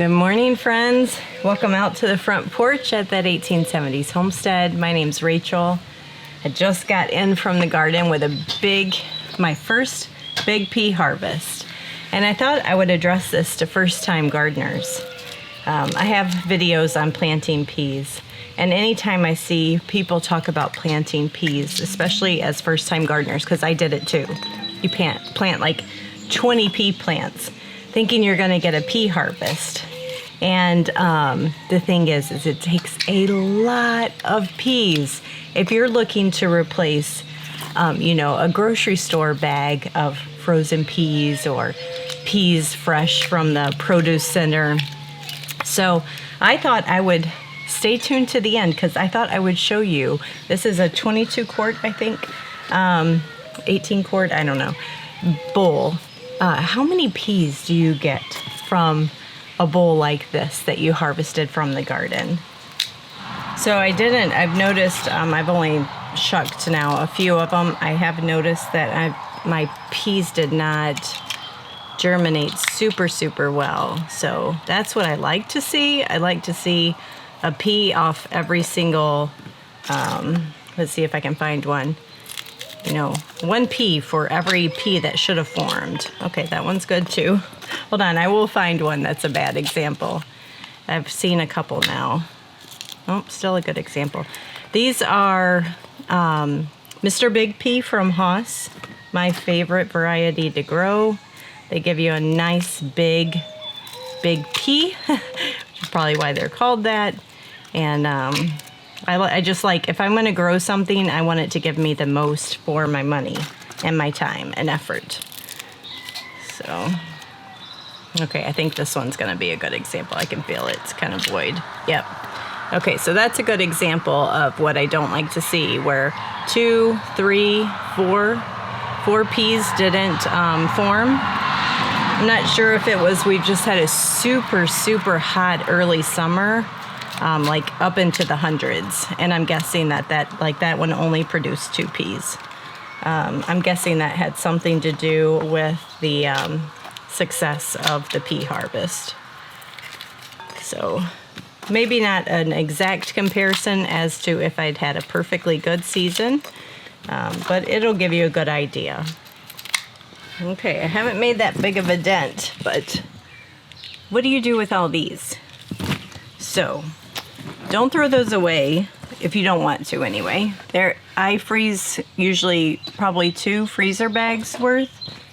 Good morning, friends. Welcome out to the front porch at that 1870s homestead. My name's Rachel. I just got in from the garden with my first big pea harvest. And I thought I would address this to first-time gardeners. I have videos on planting peas. And anytime I see people talk about planting peas, especially as first-time gardeners, because I did it too. You plant like 20 pea plants, thinking you're going to get a pea harvest. And the thing is it takes a lot of peas. If you're looking to replace, a grocery store bag of frozen peas or peas fresh from the produce center. So I thought I would stay tuned to the end because I thought I would show you. This is a 22 quart, I think, 18 quart, I don't know, bowl. How many peas do you get from a bowl like this that you harvested from the garden? So I've noticed, I've only shucked now a few of them. I have noticed that my peas did not germinate super well. So that's what I like to see. I like to see a pea off every single, let's see if I can find one. One pea for every pea that should have formed. Okay, that one's good too. Hold on, I will find one that's a bad example. I've seen a couple now. Oh, still a good example. These are Mr. Big Pea from Haas, my favorite variety to grow. They give you a nice big pea, which is probably why they're called that. And I just like, if I'm going to grow something, I want it to give me the most for my money and my time and effort. So, okay, I think this one's going to be a good example. I can feel it. It's kind of void. Yep. Okay, so that's a good example of what I don't like to see, where 2, 3, 4 peas didn't form. I'm not sure if it was we've just had a super hot early summer. Like up into the hundreds, and I'm guessing that one only produced 2 peas. I'm guessing that had something to do with the success of the pea harvest. So maybe not an exact comparison as to if I'd had a perfectly good season, but it'll give you a good idea. Okay, I haven't made that big of a dent, but what do you do with all these? So don't throw those away if you don't want to anyway. I freeze usually probably 2 freezer bags worth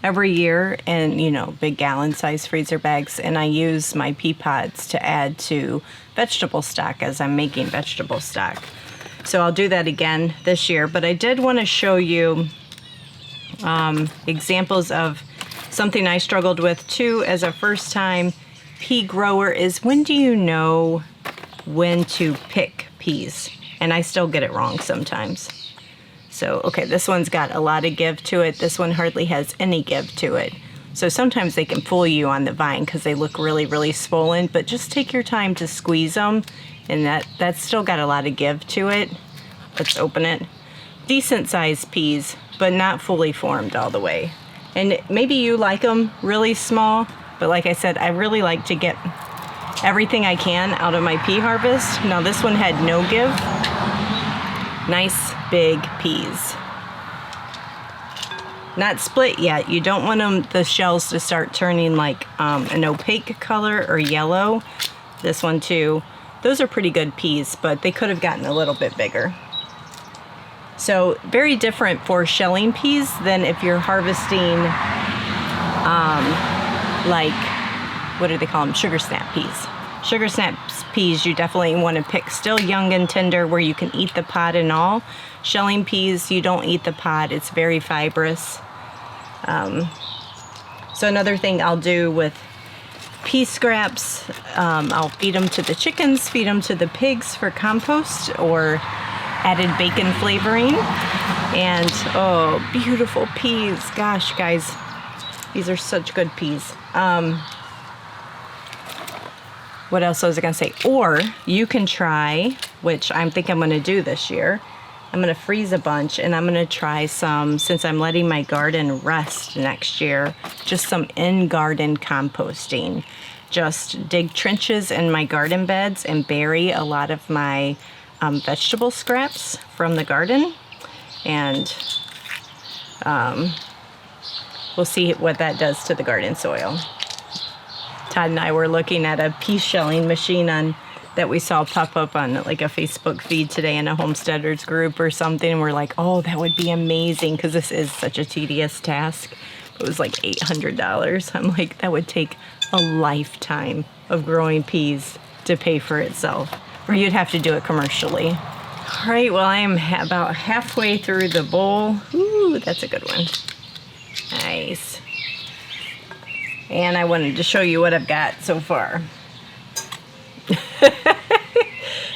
every year, and big gallon size freezer bags, and I use my pea pods to add to vegetable stock as I'm making vegetable stock. So I'll do that again this year, but I did want to show you examples of something I struggled with too as a first time pea grower is when do you know when to pick peas? And I still get it wrong sometimes. So, okay, this one's got a lot of give to it. This one hardly has any give to it. So sometimes they can fool you on the vine because they look really swollen, but just take your time to squeeze them, and that's still got a lot of give to it. Let's open it. Decent sized peas, but not fully formed all the way. And maybe you like them really small, but like I said, I really like to get everything I can out of my pea harvest. Now this one had no give. Nice big peas. Not split yet. You don't want the shells to start turning like an opaque color or yellow. This one too. Those are pretty good peas, but they could have gotten a little bit bigger. So very different for shelling peas than if you're harvesting what do they call them? Sugar snap peas. Sugar snap peas you definitely want to pick still young and tender where you can eat the pod and all. Shelling peas, you don't eat the pod. It's very fibrous. So another thing I'll do with pea scraps, I'll feed them to the chickens, feed them to the pigs for compost or added bacon flavoring. And oh, beautiful peas. Gosh, guys, these are such good peas. What else was I going to say? Or you can try, which I think I'm going to do this year. I'm going to freeze a bunch, and I'm going to try some, since I'm letting my garden rest next year, just some in-garden composting. just dig trenches in my garden beds and bury a lot of my vegetable scraps from the garden. And we'll see what that does to the garden soil. Todd and I were looking at a pea shelling machine that we saw pop up on like a Facebook feed today in a homesteaders group or something. And we're like, oh, that would be amazing, because this is such a tedious task. It was like $800. I'm like, that would take a lifetime of growing peas to pay for itself, or you'd have to do it commercially. All right, well, I am about halfway through the bowl. Ooh, that's a good one. Nice. And I wanted to show you what I've got so far.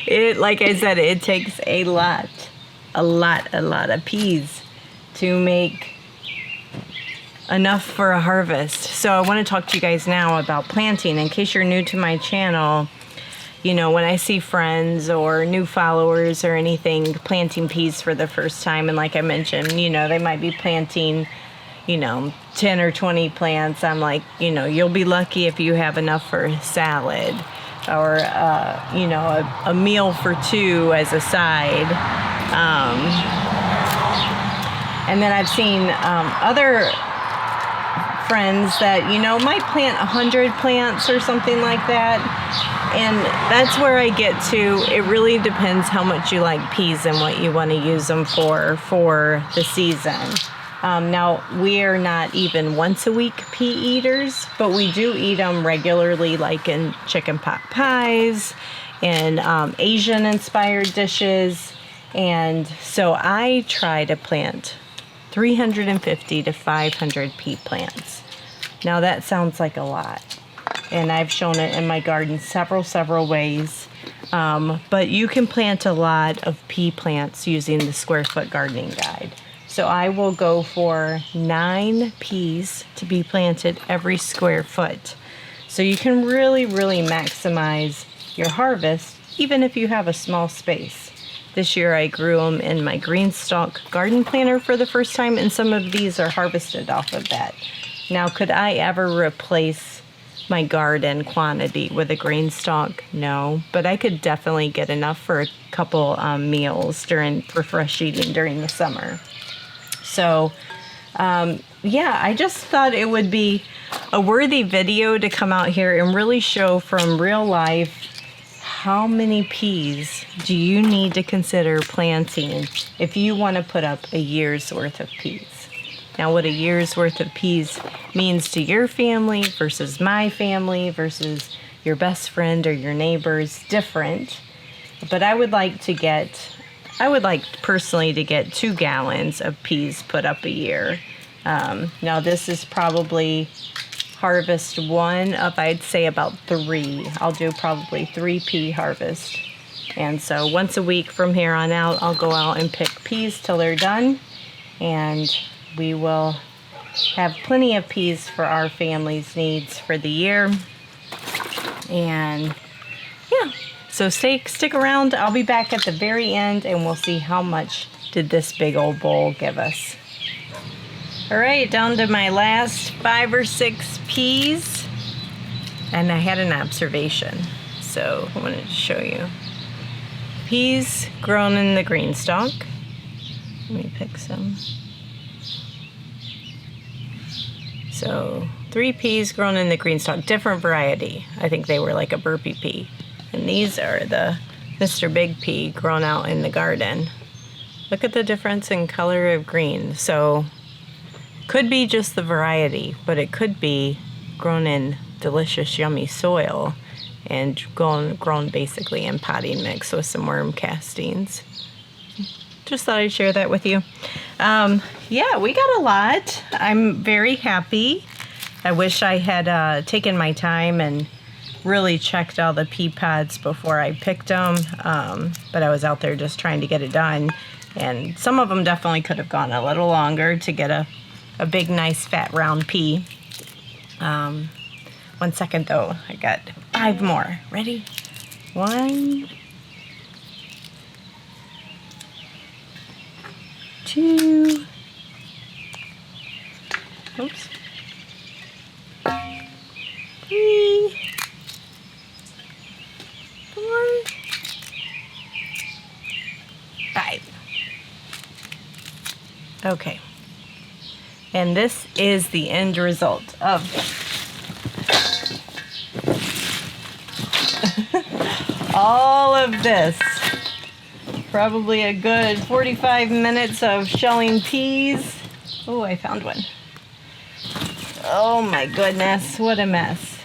Like I said, it takes a lot of peas to make enough for a harvest. So I want to talk to you guys now about planting. In case you're new to my channel, you know, when I see friends or new followers or anything planting peas for the first time, and like I mentioned, you know, they might be planting, you know, 10 or 20 plants. I'm like, you know, you'll be lucky if you have enough for salad, or you know, a meal for two as a side. And then I've seen other friends that, you know, might plant 100 plants or something like that. And that's where I get to, it really depends how much you like peas and what you want to use them for the season. Now, we are not even once a week pea eaters, but we do eat them regularly, like in chicken pot pies and Asian-inspired dishes. And so I try to plant 350 to 500 pea plants. Now, that sounds like a lot, and I've shown it in my garden several ways. But you can plant a lot of pea plants using the Square Foot Gardening Guide. So I will go for 9 peas to be planted every square foot. So you can really maximize your harvest, even if you have a small space. This year I grew them in my green stalk garden planter for the first time, and some of these are harvested off of that. Now, could I ever replace my garden quantity with a green stalk? No, but I could definitely get enough for a couple meals for fresh eating during the summer. So, yeah, I just thought it would be a worthy video to come out here and really show from real life how many peas do you need to consider planting if you want to put up a year's worth of peas. Now, what a year's worth of peas means to your family versus my family versus your best friend or your neighbor is different. But I would like personally to get 2 gallons of peas put up a year. Now, this is probably harvest 1 of, I'd say, about 3. I'll do probably 3 pea harvest. And so once a week from here on out, I'll go out and pick peas till they're done. And we will have plenty of peas for our family's needs for the year. And yeah. So stick around. I'll be back at the very end, and we'll see how much did this big old bowl give us. All right, down to my last 5 or 6 peas, and I had an observation, so I wanted to show you. Peas grown in the green stalk. Let me pick some. So 3 peas grown in the green stalk, different variety. I think they were like a burpee pea. And these are the Mr. Big Pea grown out in the garden. Look at the difference in color of green. So could be just the variety, but it could be grown in delicious, yummy soil and grown basically in potting mix with some worm castings. Just thought I'd share that with you. Yeah, we got a lot. I'm very happy. I wish I had taken my time and really checked all the pea pods before I picked them, but I was out there just trying to get it done, and some of them definitely could have gone a little longer to get a big, nice, fat, round pea. 1 second though, I got 5 more. Ready? 1, 2, oops, 3, Okay. And this is the end result of all of this. Probably a good 45 minutes of shelling peas. Oh, I found one. Oh my goodness, what a mess.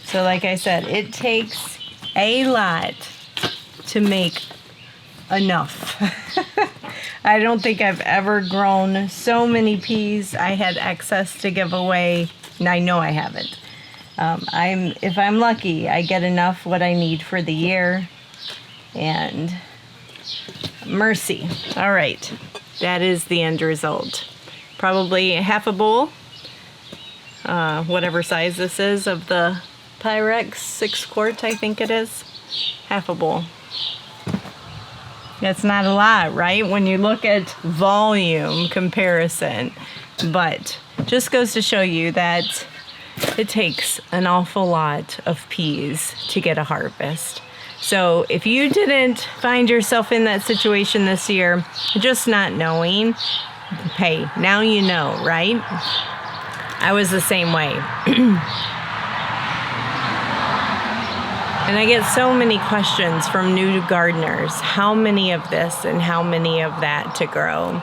So like I said, it takes a lot to make enough. I don't think I've ever grown so many peas. I had excess to give away, and I know I haven't. If I'm lucky, I get enough what I need for the year. And mercy. All right, that is the end result. Probably half a bowl, whatever size this is of the Pyrex, 6 quart, I think it is. Half a bowl. That's not a lot, right? When you look at volume comparison, but just goes to show you that it takes an awful lot of peas to get a harvest. So if you didn't find yourself in that situation this year, just not knowing, hey, now you know, right? I was the same way. And I get so many questions from new gardeners, how many of this and how many of that to grow.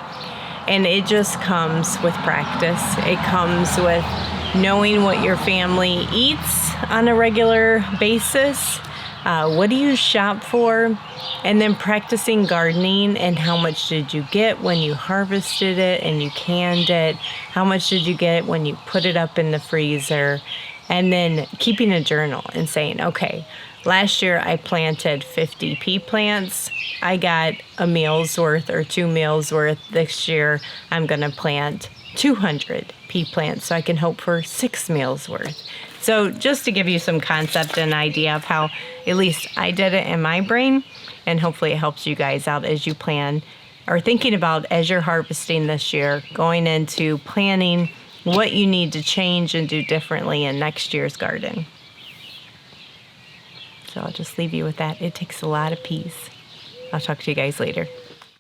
And it just comes with practice. It comes with knowing what your family eats on a regular basis. What do you shop for? And then practicing gardening and how much did you get when you harvested it and you canned it? How much did you get when you put it up in the freezer? And then keeping a journal and saying, okay, last year I planted 50 pea plants. I got a meal's worth or 2 meals worth. This year I'm going to plant 200 pea plants so I can hope for 6 meals worth. So just to give you some concept and idea of how at least I did it in my brain, and hopefully it helps you guys out as you plan or thinking about as you're harvesting this year, going into planning what you need to change and do differently in next year's garden. So I'll just leave you with that. It takes a lot of peas. I'll talk to you guys later.